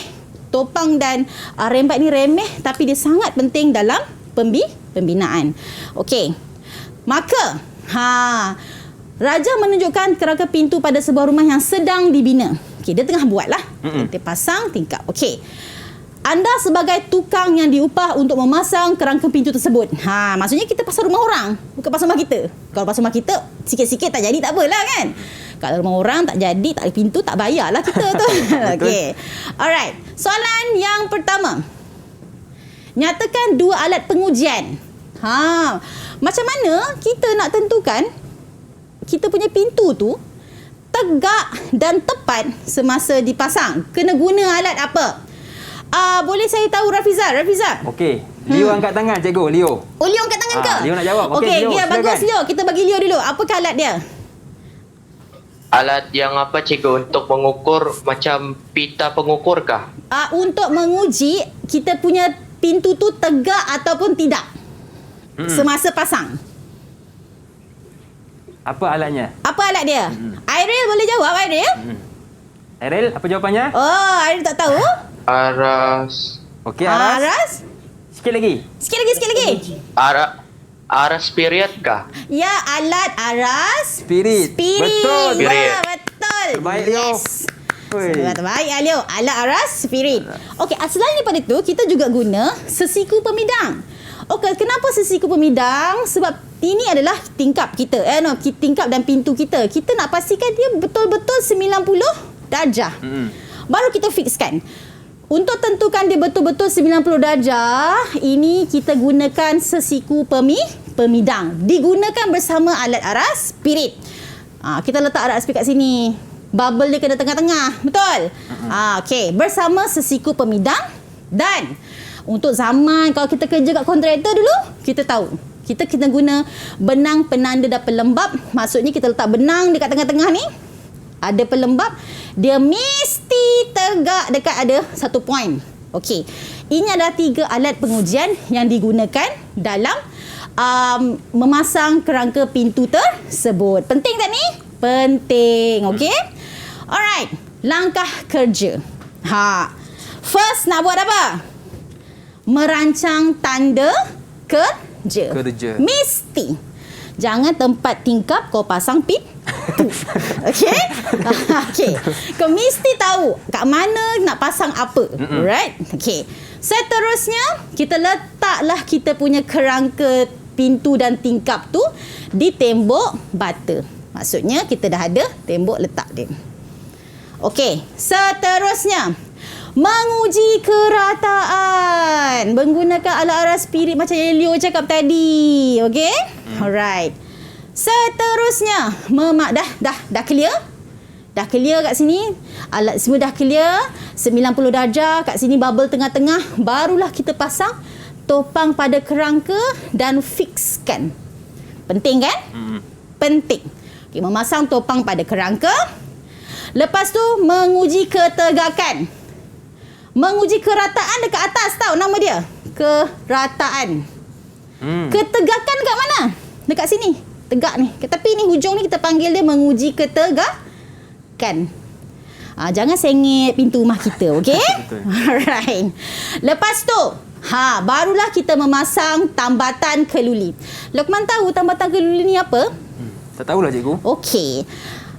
topang dan rembat ni remeh, tapi dia sangat penting dalam pembinaan. Okey. Maka raja menunjukkan kerangka pintu pada sebuah rumah yang sedang dibina. Okey, dia tengah buat lah. Dia pasang tingkap. Okey. Anda sebagai tukang yang diupah untuk memasang kerangka pintu tersebut. Maksudnya kita pasang rumah orang, bukan pasang rumah kita. Kalau pasang rumah kita, sikit-sikit tak jadi tak apalah kan. Kalau rumah orang tak jadi, tak ada pintu, tak bayarlah kita tu. Okey. Alright. Soalan yang pertama. Nyatakan 2 alat pengujian. Macam mana kita nak tentukan kita punya pintu tu tegak dan tepat semasa dipasang? Kena guna alat apa? Boleh saya tahu Rafiza? Okey. Leo angkat tangan, cikgu. Leo. Oh, Leo angkat tangan ke? Leo nak jawab. Okey, Leo, biar silakan. bagus Leo. Kita bagi Leo dulu. Apakah alat dia? Alat yang apa cikgu untuk mengukur macam pita pengukur kah? Untuk menguji kita punya pintu tu tegak ataupun tidak. Semasa pasang. Apa alatnya? Apa alat dia? Airil boleh jawab, Airil? Erel, apa jawapannya? Oh, Airil tak tahu? Aras Okey, Aras. Aras? Sikit lagi. Sikit lagi. aras spirit kah? Ya, alat aras. Spirit. Betul. Spirit. Betul. Terbaik, Leo. Yes. Oi. Terbaik, Leo. Alat aras, spirit. Okey, selain daripada itu, kita juga guna sesiku pemidang. Okey, kenapa sesiku pemidang? Sebab ini adalah tingkap kita. Tingkap dan pintu kita. Kita nak pastikan dia betul-betul 90 darjah. Baru kita fixkan. Untuk tentukan dia betul-betul 90 darjah, ini kita gunakan sesiku pemidang. Digunakan bersama alat aras spirit. Kita letak alat spirit kat sini. Bubble dia kena tengah-tengah. Betul? Okey. Bersama sesiku pemidang. Dan untuk zaman kalau kita kerja kat kontraktor dulu, kita tahu. Kita kena guna benang penanda dan pelembab. Maksudnya kita letak benang dekat tengah-tengah ni. Ada pelembab, dia mesti tegak dekat ada satu point. Okey. Ini adalah 3 alat pengujian yang digunakan dalam memasang kerangka pintu tersebut. Penting tak ni? Penting. Okey. Alright. Langkah kerja. First nak buat apa? Merancang tanda kerja. Mesti. Jangan tempat tingkap kau pasang pintu. Okey? Okey. Kau mesti tahu kat mana nak pasang apa. Right? Okey. Seterusnya, kita letaklah kita punya kerangka pintu dan tingkap tu di tembok bata. Maksudnya kita dah ada tembok letak dia. Okey. Seterusnya, menguji kerataan menggunakan alat aras spirit macam yang Leo cakap tadi. Okey? Alright. Seterusnya, dah clear? Dah clear kat sini. Alat semua dah clear. 90 darjah kat sini, bubble tengah-tengah. Barulah kita pasang topang pada kerangka dan fixkan. Penting kan? Penting. Okay, memasang topang pada kerangka. Lepas tu, menguji ketegakan. Menguji kerataan dekat atas tau nama dia. Kerataan. Ketegakan dekat mana? Dekat sini. Tegak ni. Tapi ni hujung ni kita panggil dia menguji ketegakan. Jangan sengit pintu rumah kita, okey? Alright. Lepas tu, barulah kita memasang tambatan keluli. Lokman tahu tambatan keluli ni apa? Tak tahulah cikgu. Okey.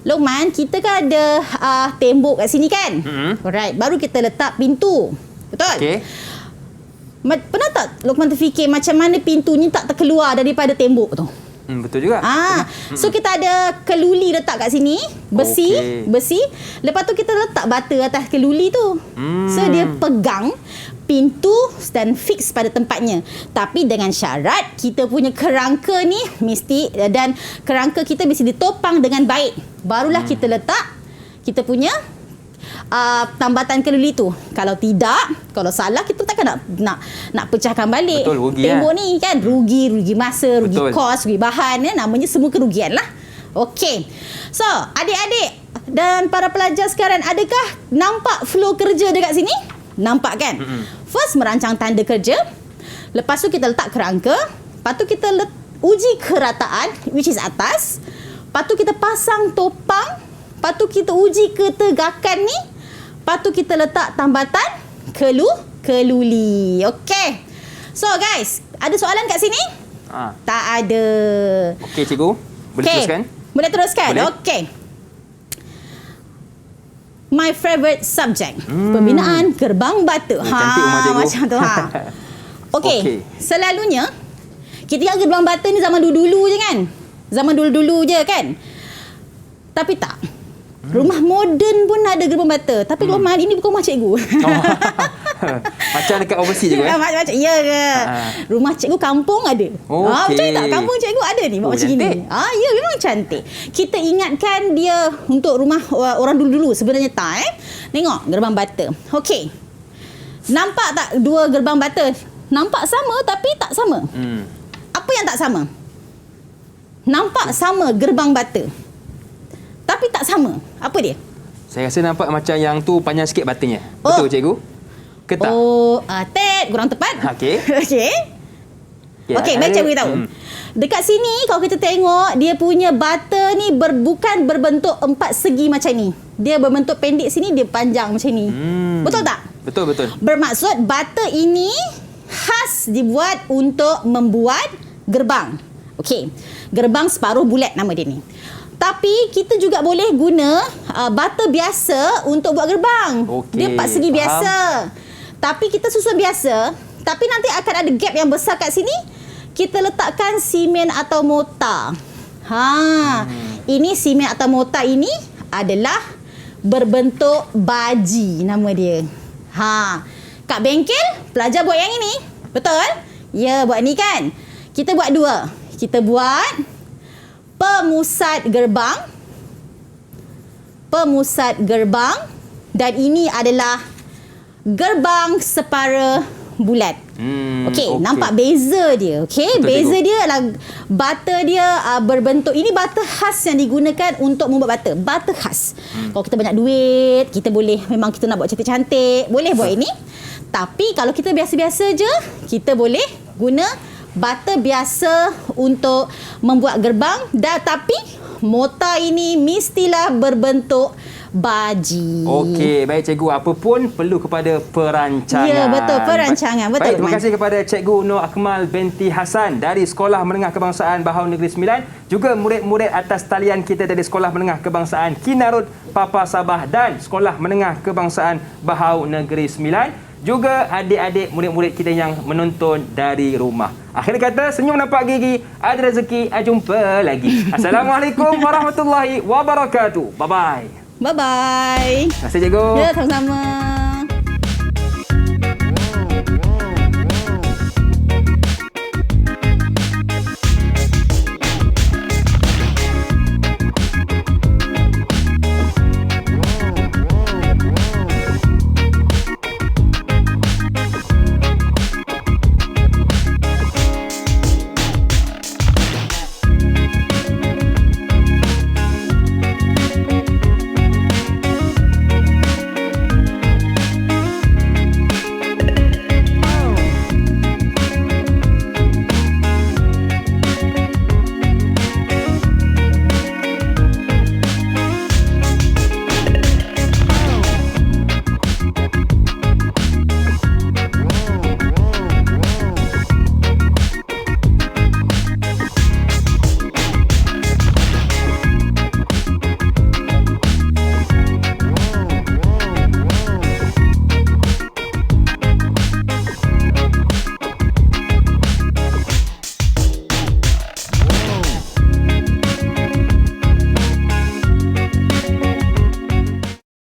Lokman, kita kan ada tembok kat sini kan? Alright, baru kita letak pintu. Betul? Okey. Pernah tak Lokman terfikir macam mana pintu ni tak terkeluar daripada tembok tu? Betul juga. So kita ada keluli letak kat sini, besi, Okey. besi. Lepas tu kita letak bata atas keluli tu. So dia pegang pintu dan fix pada tempatnya. Tapi dengan syarat kita punya kerangka ni mesti, dan kerangka kita mesti ditopang dengan baik. Barulah kita letak kita punya tambatan keluli tu. Kalau tidak, kalau salah, kita takkan nak pecahkan balik. Betul, rugi tembok ni kan. Rugi masa, rugi Betul. kos, rugi bahan, namanya semua kerugian lah. Okey. So, adik-adik dan para pelajar sekarang, adakah nampak flow kerja dekat sini? Nampak kan? First, merancang tanda kerja. Lepas tu kita letak kerangka. Lepas tu kita uji kerataan, which is atas. Lepas tu kita pasang topang. Lepas tu kita uji ketegakan ni. Lepas tu kita letak tambatan keluli. Okey. So guys, ada soalan kat sini? Tak ada. Okey cikgu, boleh teruskan? Boleh teruskan? Boleh. Okey. My favorite subject. Pembinaan gerbang bata. Cantik rumah cikgu. Macam tu. Okey. Okey. Selalunya kita ingat gerbang bata ni zaman dulu-dulu je kan? Zaman dulu-dulu je kan? Tapi tak. Rumah moden pun ada gerbang bata. Tapi rumah ini bukan rumah cikgu. Macam dekat overseas cikgu Macam ya ke? Rumah cikgu kampung ada. Okey. Betul tak? Kampung cikgu ada ni buat macam cantik. gini. Ya, memang cantik. Kita ingatkan dia untuk rumah orang dulu-dulu. Sebenarnya tak Tengok gerbang bata. Okey. Nampak tak dua gerbang bata? Nampak sama tapi tak sama. Apa yang tak sama? Nampak sama gerbang bata, tapi tak sama. Apa dia? Saya rasa nampak macam yang tu panjang sikit batanya. Betul cikgu? Ke tak? Ted, kurang tepat. Okey. Okey. Ya, Okey, baik cikgu beritahu. Dekat sini kalau kita tengok, dia punya bata ni bukan berbentuk empat segi macam ni. Dia berbentuk pendek sini, dia panjang macam ni. Betul tak? Betul. Bermaksud bata ini khas dibuat untuk membuat gerbang. Okey. Gerbang separuh bulat nama dia ni. Tapi kita juga boleh guna bata biasa untuk buat gerbang. Okey, Dia empat segi biasa. Tapi kita susun biasa. Tapi nanti akan ada gap yang besar kat sini. Kita letakkan simen atau mortar. Ini simen atau mortar ini adalah berbentuk baji nama dia. Kat bengkel pelajar buat yang ini. Betul? Ya, buat ni kan. Kita buat dua. Kita buat pemusat gerbang. Pemusat gerbang. Dan ini adalah gerbang separa bulat. Okey, nampak beza dia. Okey, beza dia adalah bata dia berbentuk, ini bata khas yang digunakan untuk membuat bata. Bata khas. Kalau kita banyak duit, kita boleh, memang kita nak buat cantik-cantik, boleh buat ini. Tapi kalau kita biasa-biasa je, kita boleh guna bata biasa untuk membuat gerbang. Dan tapi mortar ini mestilah berbentuk baji. Okey, baik cikgu. Apa pun perlu kepada perancangan. Ya, betul. Perancangan. Betul. Baik, terima kasih kepada Cikgu Nur Akmal binti Hasan dari Sekolah Menengah Kebangsaan Bahau Negeri Sembilan. Juga murid-murid atas talian kita dari Sekolah Menengah Kebangsaan Kinarut Papa Sabah dan Sekolah Menengah Kebangsaan Bahau Negeri Sembilan. Juga adik-adik murid-murid kita yang menonton dari rumah. Akhir kata, senyum nampak gigi, ada rezeki, jumpa lagi. Assalamualaikum warahmatullahi wabarakatuh. Bye-bye. Bye-bye. Terima kasih cikgu. Ya, sama-sama.